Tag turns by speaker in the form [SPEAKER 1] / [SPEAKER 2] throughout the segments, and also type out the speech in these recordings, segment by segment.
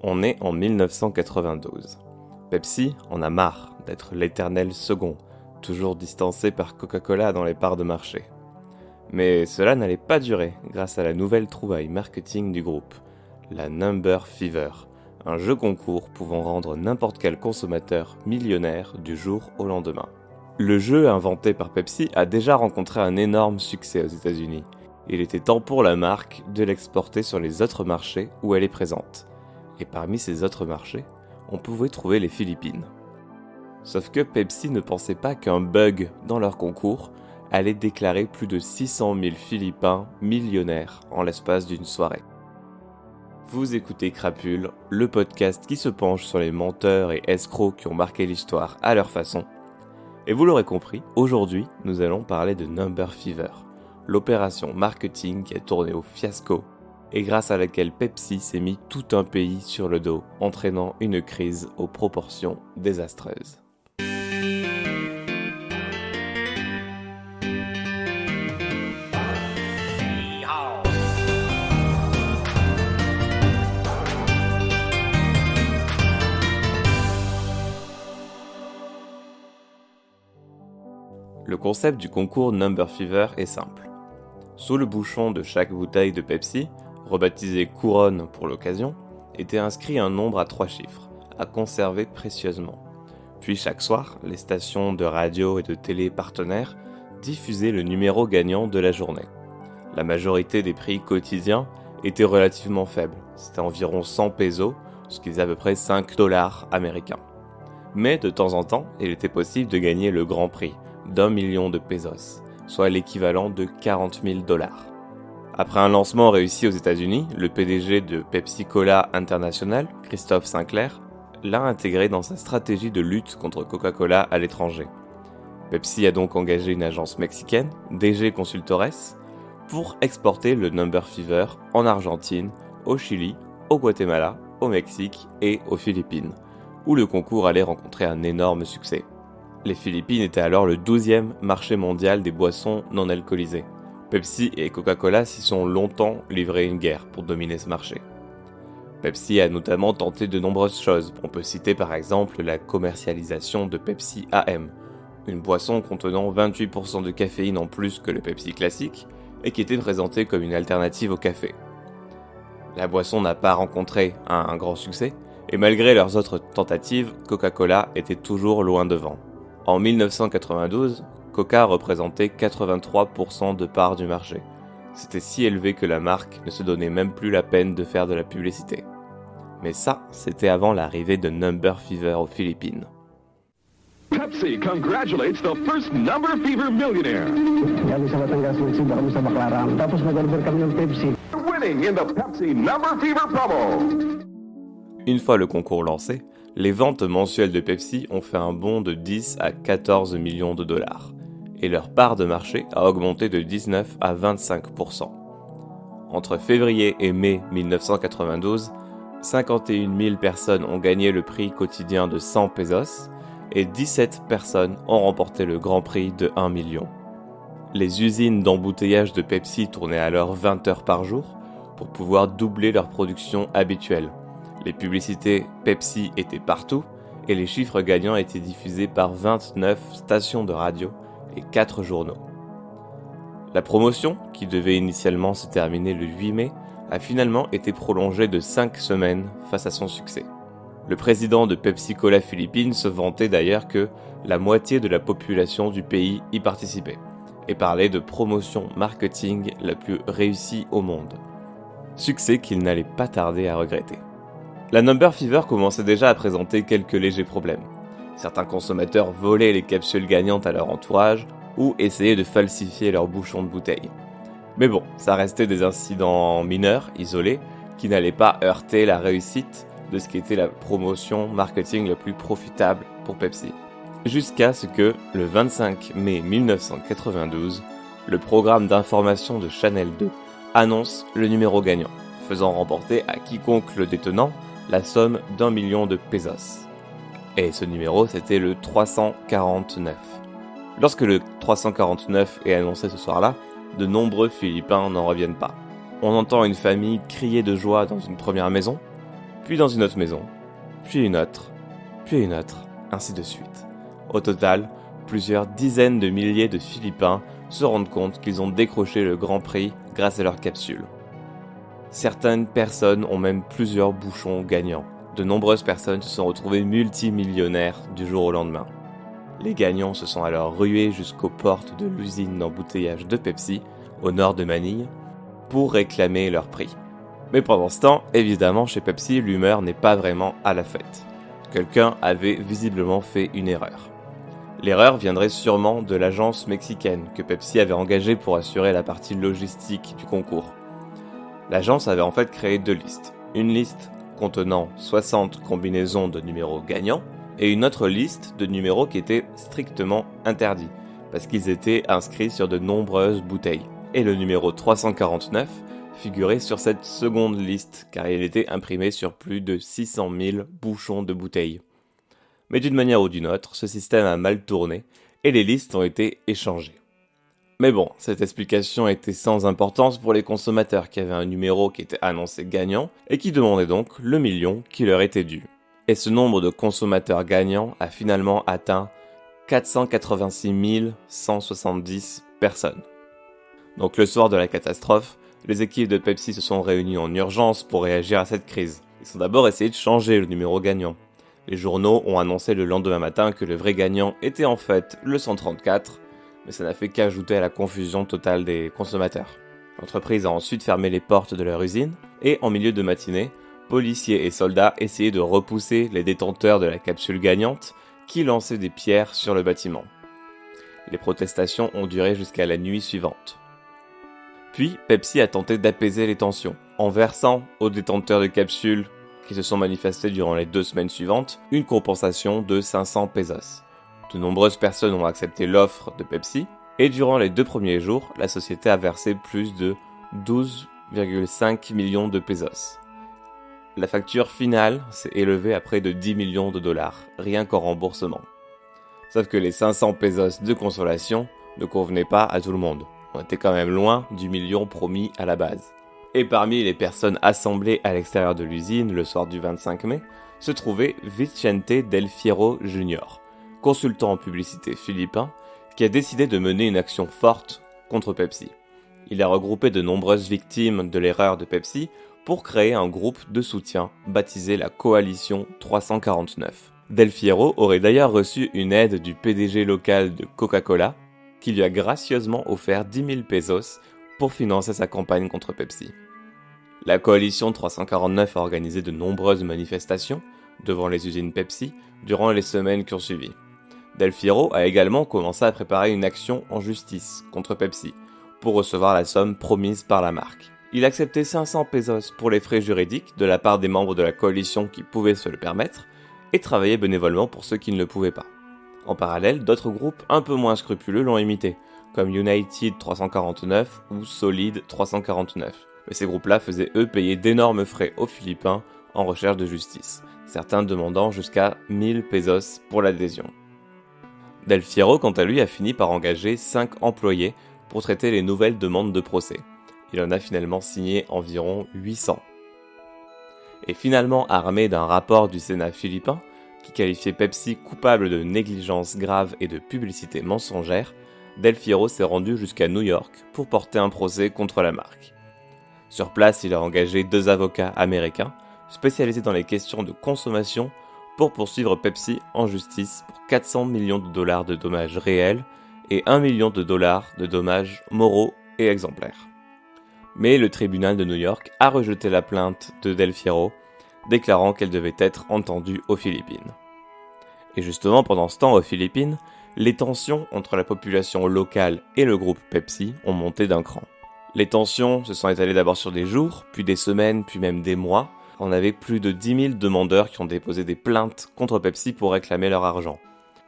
[SPEAKER 1] On est en 1992. Pepsi en a marre d'être l'éternel second, toujours distancé par Coca-Cola dans les parts de marché. Mais cela n'allait pas durer grâce à la nouvelle trouvaille marketing du groupe, la Number Fever, un jeu concours pouvant rendre n'importe quel consommateur millionnaire du jour au lendemain. Le jeu inventé par Pepsi a déjà rencontré un énorme succès aux États-Unis. Il était temps pour la marque de l'exporter sur les autres marchés où elle est présente. Et parmi ces autres marchés, on pouvait trouver les Philippines. Sauf que Pepsi ne pensait pas qu'un bug dans leur concours allait déclarer plus de 600 000 Philippins millionnaires en l'espace d'une soirée. Vous écoutez Crapule, le podcast qui se penche sur les menteurs et escrocs qui ont marqué l'histoire à leur façon. Et vous l'aurez compris, aujourd'hui, nous allons parler de Number Fever, l'opération marketing qui a tourné au fiasco et grâce à laquelle Pepsi s'est mis tout un pays sur le dos, entraînant une crise aux proportions désastreuses. Le concept du concours Number Fever est simple. Sous le bouchon de chaque bouteille de Pepsi, rebaptisée Couronne pour l'occasion, était inscrit un nombre à 3 chiffres, à conserver précieusement. Puis chaque soir, les stations de radio et de télé partenaires diffusaient le numéro gagnant de la journée. La majorité des prix quotidiens étaient relativement faibles, c'était environ 100 pesos, ce qui est à peu près 5 $ américains. Mais de temps en temps, il était possible de gagner le grand prix, d'1 million de pesos, soit l'équivalent de 40 000 $. Après un lancement réussi aux États-Unis, le PDG de Pepsi Cola International, Christophe Sinclair, l'a intégré dans sa stratégie de lutte contre Coca-Cola à l'étranger. Pepsi a donc engagé une agence mexicaine, DG Consultores, pour exporter le Number Fever en Argentine, au Chili, au Guatemala, au Mexique et aux Philippines, où le concours allait rencontrer un énorme succès. Les Philippines étaient alors le 12e marché mondial des boissons non alcoolisées. Pepsi et Coca-Cola s'y sont longtemps livré une guerre pour dominer ce marché. Pepsi a notamment tenté de nombreuses choses. On peut citer par exemple la commercialisation de Pepsi AM, une boisson contenant 28% de caféine en plus que le Pepsi classique et qui était présentée comme une alternative au café. La boisson n'a pas rencontré un grand succès et malgré leurs autres tentatives, Coca-Cola était toujours loin devant. En 1992, Coca représentait 83% de part du marché. C'était si élevé que la marque ne se donnait même plus la peine de faire de la publicité. Mais ça, c'était avant l'arrivée de Number Fever aux Philippines.
[SPEAKER 2] Pepsi congratulates the first Number Fever millionaire.
[SPEAKER 3] Kami sa Batangas nagsibak kami sa Baclaran. Tapos nag-order kami ng Pepsi.
[SPEAKER 2] Winning in the Pepsi Number Fever promo.
[SPEAKER 1] Une fois le concours lancé, les ventes mensuelles de Pepsi ont fait un bond de 10 à 14 millions de $, et leur part de marché a augmenté de 19 à 25%. Entre février et mai 1992, 51 000 personnes ont gagné le prix quotidien de 100 pesos, et 17 personnes ont remporté le grand prix de 1 million. Les usines d'embouteillage de Pepsi tournaient alors 20 heures par jour pour pouvoir doubler leur production habituelle. Les publicités Pepsi étaient partout et les chiffres gagnants étaient diffusés par 29 stations de radio et 4 journaux. La promotion, qui devait initialement se terminer le 8 mai, a finalement été prolongée de 5 semaines face à son succès. Le président de Pepsi Cola Philippines se vantait d'ailleurs que la moitié de la population du pays y participait et parlait de promotion marketing la plus réussie au monde. Succès qu'il n'allait pas tarder à regretter. La Number Fever commençait déjà à présenter quelques légers problèmes. Certains consommateurs volaient les capsules gagnantes à leur entourage ou essayaient de falsifier leurs bouchons de bouteille. Mais bon, ça restait des incidents mineurs, isolés, qui n'allaient pas heurter la réussite de ce qui était la promotion marketing la plus profitable pour Pepsi. Jusqu'à ce que, le 25 mai 1992, le programme d'information de Channel 2 annonce le numéro gagnant, faisant remporter à quiconque le détenant la somme d'1 million de pesos. Et ce numéro, c'était le 349. Lorsque le 349 est annoncé ce soir-là, de nombreux Philippins n'en reviennent pas. On entend une famille crier de joie dans une première maison, puis dans une autre maison, puis une autre, ainsi de suite. Au total, plusieurs dizaines de milliers de Philippins se rendent compte qu'ils ont décroché le Grand Prix grâce à leur capsule. Certaines personnes ont même plusieurs bouchons gagnants. De nombreuses personnes se sont retrouvées multimillionnaires du jour au lendemain. Les gagnants se sont alors rués jusqu'aux portes de l'usine d'embouteillage de Pepsi, au nord de Manille, pour réclamer leur prix. Mais pendant ce temps, évidemment, chez Pepsi, l'humeur n'est pas vraiment à la fête. Quelqu'un avait visiblement fait une erreur. L'erreur viendrait sûrement de l'agence mexicaine que Pepsi avait engagée pour assurer la partie logistique du concours. L'agence avait en fait créé 2 listes. Une liste contenant 60 combinaisons de numéros gagnants et une autre liste de numéros qui étaient strictement interdits parce qu'ils étaient inscrits sur de nombreuses bouteilles. Et le numéro 349 figurait sur cette seconde liste car il était imprimé sur plus de 600 000 bouchons de bouteilles. Mais d'une manière ou d'une autre, ce système a mal tourné et les listes ont été échangées. Mais bon, cette explication était sans importance pour les consommateurs qui avaient un numéro qui était annoncé gagnant et qui demandaient donc le million qui leur était dû. Et ce nombre de consommateurs gagnants a finalement atteint 486 170 personnes. Donc le soir de la catastrophe, les équipes de Pepsi se sont réunies en urgence pour réagir à cette crise. Ils ont d'abord essayé de changer le numéro gagnant. Les journaux ont annoncé le lendemain matin que le vrai gagnant était en fait le 134, mais ça n'a fait qu'ajouter à la confusion totale des consommateurs. L'entreprise a ensuite fermé les portes de leur usine, et en milieu de matinée, policiers et soldats essayaient de repousser les détenteurs de la capsule gagnante qui lançaient des pierres sur le bâtiment. Les protestations ont duré jusqu'à la nuit suivante. Puis, Pepsi a tenté d'apaiser les tensions, en versant aux détenteurs de capsules qui se sont manifestés durant les 2 semaines suivantes, une compensation de 500 pesos. De nombreuses personnes ont accepté l'offre de Pepsi, et durant les 2 premiers jours, la société a versé plus de 12,5 millions de pesos. La facture finale s'est élevée à près de 10 millions de dollars, rien qu'en remboursement. Sauf que les 500 pesos de consolation ne convenaient pas à tout le monde. On était quand même loin du million promis à la base. Et parmi les personnes assemblées à l'extérieur de l'usine le soir du 25 mai, se trouvait Vicente Del Fierro Jr., consultant en publicité philippin, qui a décidé de mener une action forte contre Pepsi. Il a regroupé de nombreuses victimes de l'erreur de Pepsi pour créer un groupe de soutien baptisé la Coalition 349. Del Fierro aurait d'ailleurs reçu une aide du PDG local de Coca-Cola, qui lui a gracieusement offert 10 000 pesos pour financer sa campagne contre Pepsi. La Coalition 349 a organisé de nombreuses manifestations devant les usines Pepsi durant les semaines qui ont suivi. Del Fierro a également commencé à préparer une action en justice contre Pepsi pour recevoir la somme promise par la marque. Il acceptait 500 pesos pour les frais juridiques de la part des membres de la coalition qui pouvaient se le permettre et travaillait bénévolement pour ceux qui ne le pouvaient pas. En parallèle, d'autres groupes un peu moins scrupuleux l'ont imité, comme United 349 ou Solid 349. Mais ces groupes-là faisaient eux payer d'énormes frais aux Philippins en recherche de justice, certains demandant jusqu'à 1000 pesos pour l'adhésion. Del Fierro, quant à lui, a fini par engager 5 employés pour traiter les nouvelles demandes de procès. Il en a finalement signé environ 800. Et finalement armé d'un rapport du Sénat philippin, qui qualifiait Pepsi coupable de négligence grave et de publicité mensongère, Del Fierro s'est rendu jusqu'à New York pour porter un procès contre la marque. Sur place, il a engagé 2 avocats américains, spécialisés dans les questions de consommation, pour poursuivre Pepsi en justice pour 400 millions de dollars de dommages réels et 1 million de dollars de dommages moraux et exemplaires. Mais le tribunal de New York a rejeté la plainte de Del Fierro, déclarant qu'elle devait être entendue aux Philippines. Et justement, pendant ce temps, aux Philippines, les tensions entre la population locale et le groupe Pepsi ont monté d'un cran. Les tensions se sont étalées d'abord sur des jours, puis des semaines, puis même des mois. On avait plus de 10 000 demandeurs qui ont déposé des plaintes contre Pepsi pour réclamer leur argent.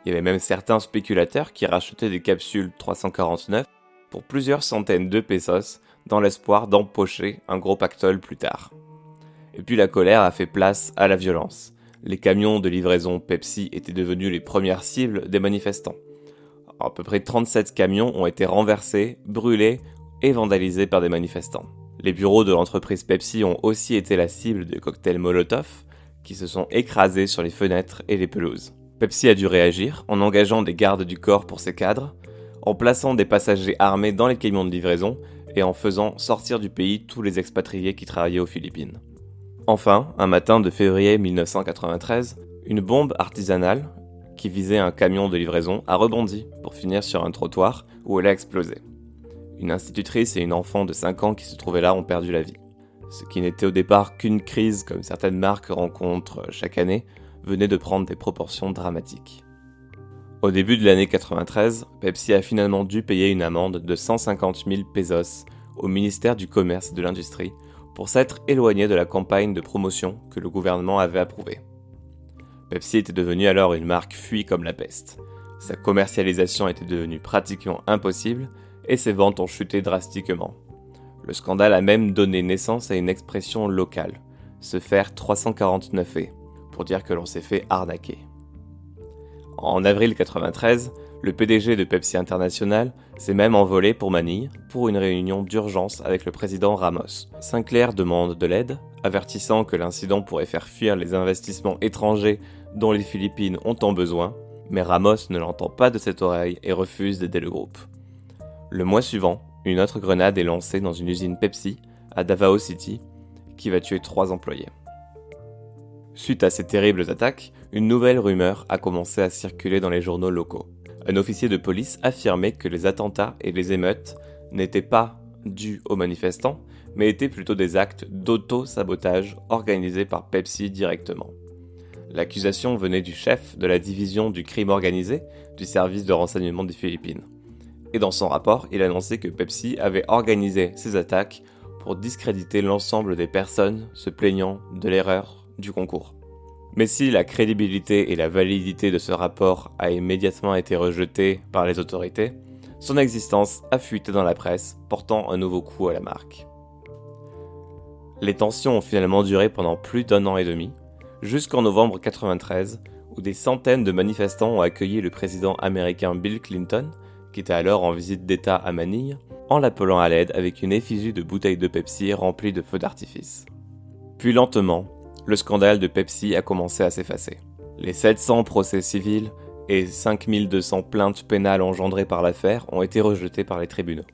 [SPEAKER 1] Il y avait même certains spéculateurs qui rachetaient des capsules 349 pour plusieurs centaines de pesos dans l'espoir d'empocher un gros pactole plus tard. Et puis la colère a fait place à la violence. Les camions de livraison Pepsi étaient devenus les premières cibles des manifestants. À peu près 37 camions ont été renversés, brûlés et vandalisés par des manifestants. Les bureaux de l'entreprise Pepsi ont aussi été la cible de cocktails Molotov qui se sont écrasés sur les fenêtres et les pelouses. Pepsi a dû réagir en engageant des gardes du corps pour ses cadres, en plaçant des passagers armés dans les camions de livraison et en faisant sortir du pays tous les expatriés qui travaillaient aux Philippines. Enfin, un matin de février 1993, une bombe artisanale qui visait un camion de livraison a rebondi pour finir sur un trottoir où elle a explosé. Une institutrice et une enfant de 5 ans qui se trouvaient là ont perdu la vie. Ce qui n'était au départ qu'une crise comme certaines marques rencontrent chaque année, venait de prendre des proportions dramatiques. Au début de l'année 93, Pepsi a finalement dû payer une amende de 150 000 pesos au ministère du Commerce et de l'Industrie pour s'être éloigné de la campagne de promotion que le gouvernement avait approuvée. Pepsi était devenue alors une marque fuie comme la peste. Sa commercialisation était devenue pratiquement impossible et ses ventes ont chuté drastiquement. Le scandale a même donné naissance à une expression locale, se faire 349 pour dire que l'on s'est fait arnaquer. En avril 93, le PDG de Pepsi International s'est même envolé pour Manille pour une réunion d'urgence avec le président Ramos. Sinclair demande de l'aide, avertissant que l'incident pourrait faire fuir les investissements étrangers dont les Philippines ont tant besoin, mais Ramos ne l'entend pas de cette oreille et refuse d'aider le groupe. Le mois suivant, une autre grenade est lancée dans une usine Pepsi à Davao City qui va tuer 3 employés. Suite à ces terribles attaques, une nouvelle rumeur a commencé à circuler dans les journaux locaux. Un officier de police affirmait que les attentats et les émeutes n'étaient pas dus aux manifestants, mais étaient plutôt des actes d'auto-sabotage organisés par Pepsi directement. L'accusation venait du chef de la division du crime organisé du service de renseignement des Philippines. Et dans son rapport, il annonçait que Pepsi avait organisé ces attaques pour discréditer l'ensemble des personnes se plaignant de l'erreur du concours. Mais si la crédibilité et la validité de ce rapport a immédiatement été rejetée par les autorités, son existence a fuité dans la presse, portant un nouveau coup à la marque. Les tensions ont finalement duré pendant plus d'1 an et demi, jusqu'en novembre 93, où des centaines de manifestants ont accueilli le président américain Bill Clinton, qui était alors en visite d'État à Manille, en l'appelant à l'aide avec une effigie de bouteilles de Pepsi remplies de feux d'artifice. Puis lentement, le scandale de Pepsi a commencé à s'effacer. Les 700 procès civils et 5200 plaintes pénales engendrées par l'affaire ont été rejetées par les tribunaux.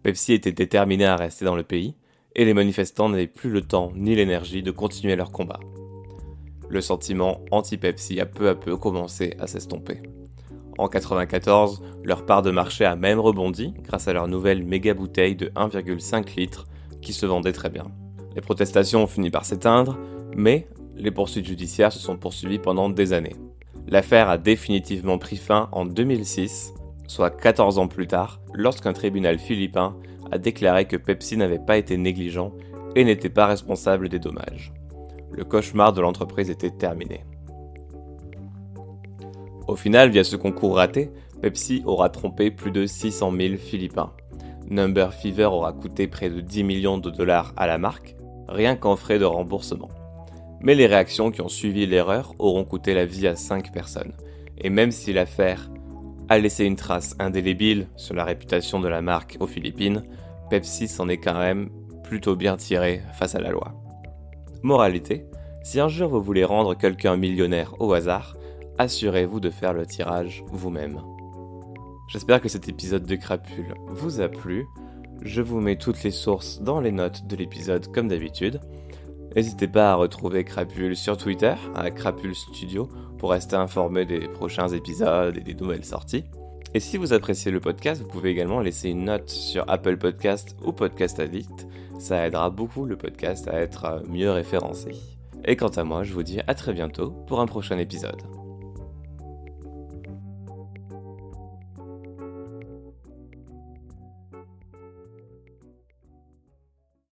[SPEAKER 1] Pepsi était déterminé à rester dans le pays, et les manifestants n'avaient plus le temps ni l'énergie de continuer leur combat. Le sentiment anti-Pepsi a peu à peu commencé à s'estomper. En 1994, leur part de marché a même rebondi grâce à leur nouvelle méga bouteille de 1,5 litres qui se vendait très bien. Les protestations ont fini par s'éteindre, mais les poursuites judiciaires se sont poursuivies pendant des années. L'affaire a définitivement pris fin en 2006, soit 14 ans plus tard, lorsqu'un tribunal philippin a déclaré que Pepsi n'avait pas été négligent et n'était pas responsable des dommages. Le cauchemar de l'entreprise était terminé. Au final, via ce concours raté, Pepsi aura trompé plus de 600 000 Philippins. Number Fever aura coûté près de 10 millions de dollars à la marque, rien qu'en frais de remboursement. Mais les réactions qui ont suivi l'erreur auront coûté la vie à 5 personnes. Et même si l'affaire a laissé une trace indélébile sur la réputation de la marque aux Philippines, Pepsi s'en est quand même plutôt bien tiré face à la loi. Moralité, si un jour vous voulez rendre quelqu'un millionnaire au hasard, assurez-vous de faire le tirage vous-même. J'espère que cet épisode de Crapule vous a plu. Je vous mets toutes les sources dans les notes de l'épisode comme d'habitude. N'hésitez pas à retrouver Crapule sur Twitter, à Crapule Studio, pour rester informé des prochains épisodes et des nouvelles sorties. Et si vous appréciez le podcast, vous pouvez également laisser une note sur Apple Podcast ou Podcast Addict. Ça aidera beaucoup le podcast à être mieux référencé. Et quant à moi, je vous dis à très bientôt pour un prochain épisode.